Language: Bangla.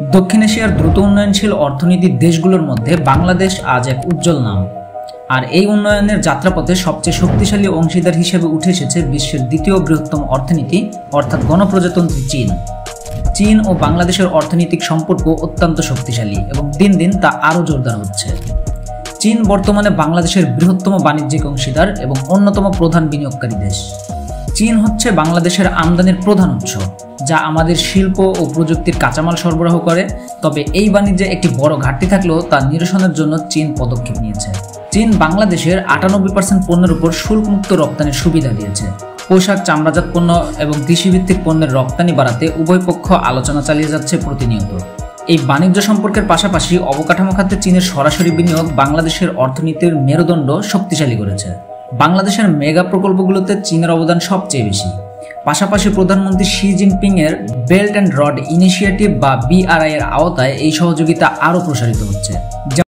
দক্ষিণ এশিয়ার দ্রুত উন্নয়নশীল অর্থনীতির দেশগুলোর মধ্যে বাংলাদেশ আজ এক উজ্জ্বল নাম। আর এই উন্নয়নের যাত্রাপথে সবচেয়ে শক্তিশালী অংশীদার হিসেবে উঠে এসেছে বিশ্বের দ্বিতীয় বৃহত্তম অর্থনীতি অর্থাৎ গণপ্রজাতন্ত্রী চীন। চীন ও বাংলাদেশের অর্থনৈতিক সম্পর্ক অত্যন্ত শক্তিশালী এবং দিন দিন তা আরও জোরদার হচ্ছে। চীন বর্তমানে বাংলাদেশের বৃহত্তম বাণিজ্যিক অংশীদার এবং অন্যতম প্রধান বিনিয়োগকারী দেশ। চীন হচ্ছে বাংলাদেশের আমদানির প্রধান উৎস, যা আমাদের শিল্প ও প্রযুক্তির কাঁচামাল সরবরাহ করে। তবে এই বাণিজ্যে একটি বড় ঘাটতি থাকলেও তা নিরসনের জন্য চীন পদক্ষেপ নিয়েছে। চীন বাংলাদেশের 98% পণ্যের উপর শুল্কমুক্ত রপ্তানির সুবিধা দিয়েছে। পোশাক, চামড়াজাত পণ্য এবং কৃষিভিত্তিক পণ্যের রপ্তানি বাড়াতে উভয় পক্ষ আলোচনা চালিয়ে যাচ্ছে প্রতিনিয়ত। এই বাণিজ্য সম্পর্কের পাশাপাশি অবকাঠামো খাতে চীনের সরাসরি বিনিয়োগ বাংলাদেশের অর্থনীতির মেরুদণ্ড শক্তিশালী করেছে। বাংলাদেশের মেগা প্রকল্পগুলোতে চীনের অবদান সবচেয়ে বেশি। পাশাপাশি প্রধানমন্ত্রী শি জিনপিং এর বেল্ট অ্যান্ড রড ইনিশিয়েটিভ বা BRI এর আওতায় এই সহযোগিতা আরও প্রসারিত হচ্ছে।